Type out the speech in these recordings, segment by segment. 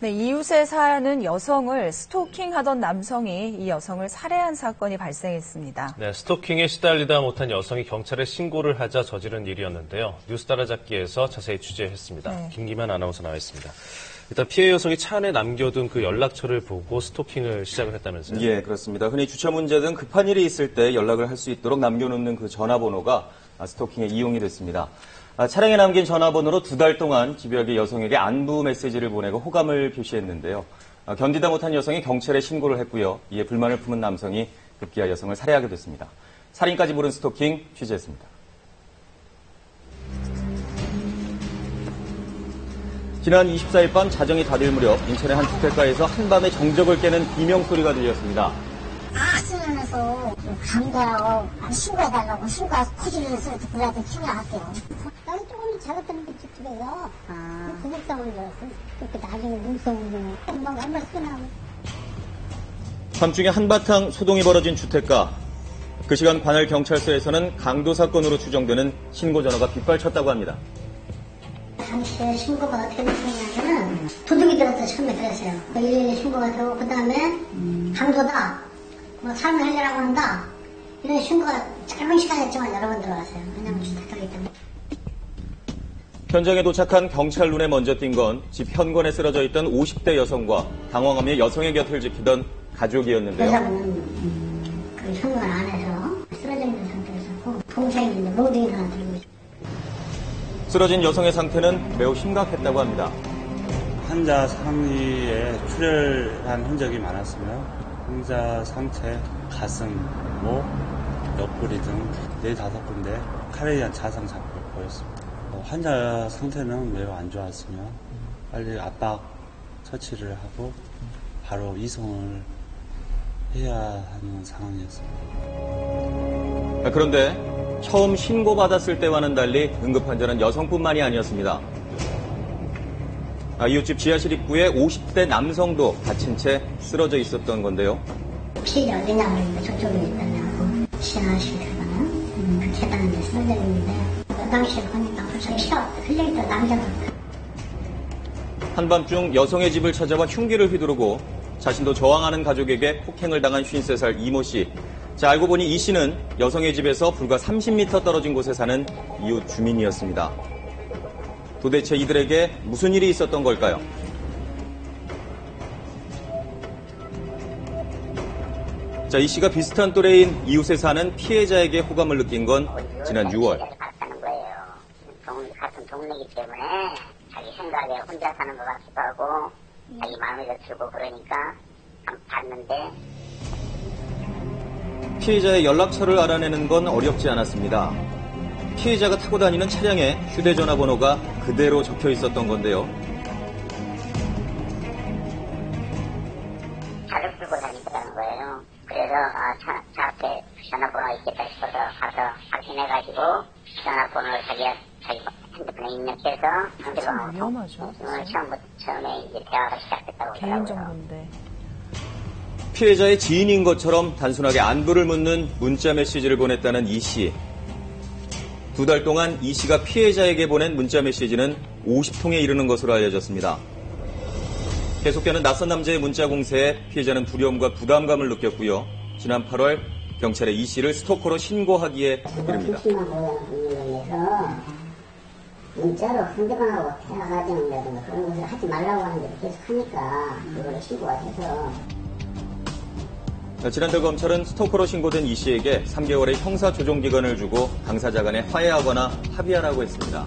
네, 이웃에 사는 여성을 스토킹하던 남성이 이 여성을 살해한 사건이 발생했습니다. 네, 스토킹에 시달리다 못한 여성이 경찰에 신고를 하자 저지른 일이었는데요. 뉴스 따라잡기에서 자세히 취재했습니다. 네. 김기만 아나운서 나와 있습니다. 일단 피해 여성이 차 안에 남겨둔 그 연락처를 보고 스토킹을 시작을 했다면서요? 예, 그렇습니다. 흔히 주차 문제 등 급한 일이 있을 때 연락을 할 수 있도록 남겨놓는 그 전화번호가 스토킹에 이용이 됐습니다. 차량에 남긴 전화번호로 2달 동안 집요하게 여성에게 안부 메시지를 보내고 호감을 표시했는데요. 견디다 못한 여성이 경찰에 신고를 했고요. 이에 불만을 품은 남성이 급기야 여성을 살해하게 됐습니다. 살인까지 부른 스토킹 취재했습니다. 지난 24일 밤 자정이 다 될 무렵 인천의 한 주택가에서 한밤에 정적을 깨는 비명소리가 들렸습니다. 수련해서 강도라고 신고해달라고 신고해서 코질을 해서 그래도 튀어나왔대요. 나는 조금 작았던 게 집에요. 구멍상을 열었어. 그렇게 나중에 눈썹을 금방 한 마리 쏘나고. 밤중에 한바탕 소동이 벌어진 주택가. 그 시간 관할 경찰서에서는 강도 사건으로 추정되는 신고 전화가 빗발쳤다고 합니다. 당시에 신고가 어떻게 됐냐면은 도둑이 들었어요. 처음에 그랬어요. 112 신고가 되고 그 다음에 강도다. 뭐 삶을 해결하고 한다. 이런 신고가 짧은 시간이었지만 여러 번 들어왔어요. 왜냐면 주택가기 때문에. 현장에 도착한 경찰 눈에 먼저 띈 건 집 현관에 쓰러져 있던 50대 여성과 당황하며 여성의 곁을 지키던 가족이었는데요. 여자분은 그 현관 안에서 쓰러져 있는 상태였었고 동생이 있는데 몽둥이를 하나 들고 있어요. 쓰러진 여성의 상태는 매우 심각했다고 합니다. 환자 상의에 출혈한 흔적이 많았으며 환자 상체, 가슴, 목, 옆구리 등 4-5군데 칼에 의한 자상 자국을 보였습니다. 환자 상태는 매우 안 좋았으며 빨리 압박 처치를 하고 바로 이송을 해야 하는 상황이었습니다. 그런데 처음 신고받았을 때와는 달리 응급환자는 여성뿐만이 아니었습니다. 이웃집 지하실 입구에 50대 남성도 다친 채 쓰러져 있었던 건데요. 피해자 어디냐면 저쪽에 있다냐고 지하실 계단은 그 계단에 쓰러져 있는데 그 당시에 보니까 벌써 피가 흘려있다 남자가. 한밤중 여성의 집을 찾아와 흉기를 휘두르고 자신도 저항하는 가족에게 폭행을 당한 53살 이모 씨. 자, 알고 보니 이 씨는 여성의 집에서 불과 30m 떨어진 곳에 사는 이웃 주민이었습니다. 도대체 이들에게 무슨 일이 있었던 걸까요? 자, 이 씨가 비슷한 또래인 이웃에 사는 피해자에게 호감을 느낀 건 지난 6월. 같다는 거예요. 같은 동네이기 때문에 자기 생각에 혼자 사는 것 같기도 하고 자기 마음에도 들고 그러니까 봤는데 피해자의 연락처를 알아내는 건 어렵지 않았습니다. 피해자가 타고 다니는 차량에 휴대전화 번호가 그대로 적혀 있었던 건데요. 차를 끌고 다니더라는 거예요. 그래서 차 앞에 전화번호가 있겠다 싶어서 가서 확인해가지고 전화번호를 자기 핸드폰에 입력해서 상대방하고 위험하죠. 처음에 이제 대화가 시작됐다고 하더라고요. 개인정보인데. 피해자의 지인인 것처럼 단순하게 안부를 묻는 문자 메시지를 보냈다는 이 씨. 2달 동안 이 씨가 피해자에게 보낸 문자 메시지는 50통에 이르는 것으로 알려졌습니다. 계속되는 낯선 남자의 문자 공세에 피해자는 두려움과 부담감을 느꼈고요. 지난 8월 경찰에 이 씨를 스토커로 신고하기에 이릅니다. 문자로 상대방하고 대화 과정이라든가 그런 것을 하지 말라고 하는데 계속 하니까 그걸 신고가 돼서. 지난달 검찰은 스토커로 신고된 이 씨에게 3개월의 형사 조정 기간을 주고 당사자 간에 화해하거나 합의하라고 했습니다.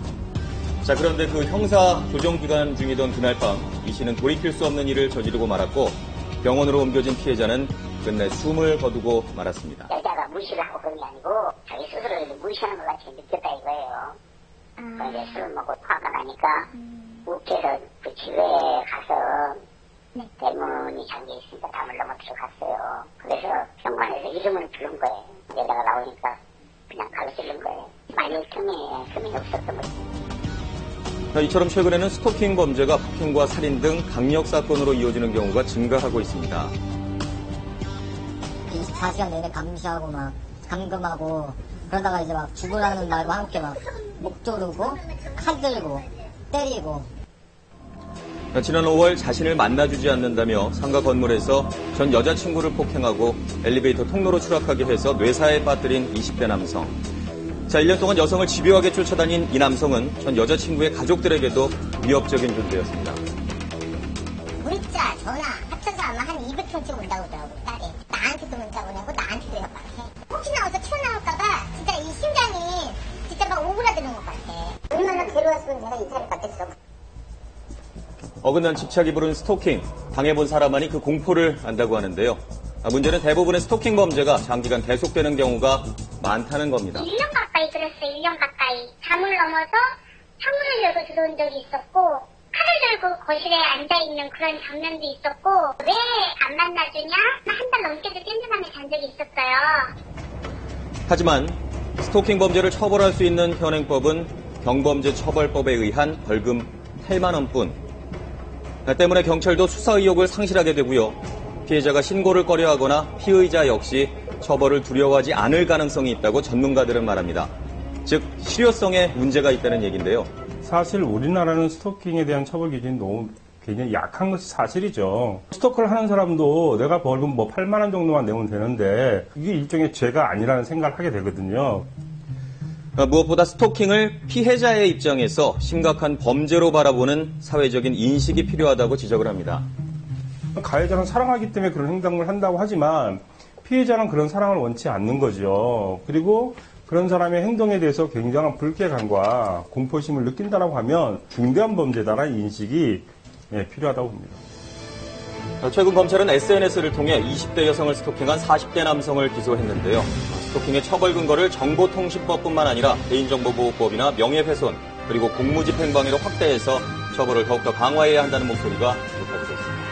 자, 그런데 그 형사 조정 기간 중이던 그날 밤 이 씨는 돌이킬 수 없는 일을 저지르고 말았고 병원으로 옮겨진 피해자는 끝내 숨을 거두고 말았습니다. 여자가 무시를 하고 그런 게 아니고 자기 스스로를 무시하는 것 같이 느꼈다 이거예요. 그런데 술을 먹고 화가 나니까 욱해서 그 집에 가서 대문이 잠겨있으니까 담을 넘어 들어갔어요. 그래서 현관에서 이름을 부른 거예요. 여자가 나오니까 그냥 가로질른 거예요. 많이 틈이 없었던 거죠. 이처럼 최근에는 스토킹 범죄가 폭행과 살인 등 강력 사건으로 이어지는 경우가 증가하고 있습니다. 24시간 내내 감시하고 막 감금하고 그러다가 이제 막 죽으라는 날과 함께 막 목 조르고 칼 들고 때리고 지난 5월 자신을 만나주지 않는다며 상가 건물에서 전 여자친구를 폭행하고 엘리베이터 통로로 추락하게 해서 뇌사에 빠뜨린 20대 남성. 1년 동안 여성을 집요하게 쫓아다닌 이 남성은 전 여자친구의 가족들에게도 위협적인 존재였습니다. 문자, 전화 합쳐서 아마 한 200통씩 온다고 하더라고, 딸이. 나한테도 문자 보내고 나한테도 협박해. 혹시 나와서 튀어나올까봐 진짜 이 심장이 진짜 막 오그라드는 것 같아. 얼마나 괴로웠으면 내가 이 차를 받겠어. 어긋난 집착이 부른 스토킹, 당해본 사람만이 그 공포를 안다고 하는데요. 문제는 대부분의 스토킹 범죄가 장기간 계속되는 경우가 많다는 겁니다. 1년 가까이 그랬어요. 1년 가까이. 잠을 넘어서 창문을 열고 들어온 적이 있었고 칼을 들고 거실에 앉아있는 그런 장면도 있었고 왜 안 만나주냐? 한 달 넘게도 찜찜하게 잔 적이 있었어요. 하지만 스토킹 범죄를 처벌할 수 있는 현행법은 경범죄 처벌법에 의한 벌금 8만 원뿐. 때문에 경찰도 수사 의욕을 상실하게 되고요. 피해자가 신고를 꺼려하거나 피의자 역시 처벌을 두려워하지 않을 가능성이 있다고 전문가들은 말합니다. 즉 실효성에 문제가 있다는 얘기인데요. 사실 우리나라는 스토킹에 대한 처벌 기준이 너무 굉장히 약한 것이 사실이죠. 스토커를 하는 사람도 내가 벌금 8만 원 정도만 내면 되는데 이게 일종의 죄가 아니라는 생각을 하게 되거든요. 무엇보다 스토킹을 피해자의 입장에서 심각한 범죄로 바라보는 사회적인 인식이 필요하다고 지적을 합니다. 가해자는 사랑하기 때문에 그런 행동을 한다고 하지만 피해자는 그런 사랑을 원치 않는 거죠. 그리고 그런 사람의 행동에 대해서 굉장한 불쾌감과 공포심을 느낀다고 하면 중대한 범죄다라는 인식이 필요하다고 봅니다. 최근 검찰은 SNS를 통해 20대 여성을 스토킹한 40대 남성을 기소했는데요. 스토킹의 처벌 근거를 정보통신법뿐만 아니라 개인정보보호법이나 명예훼손 그리고 공무집행방해로 확대해서 처벌을 더욱더 강화해야 한다는 목소리가 높아지고 있습니다.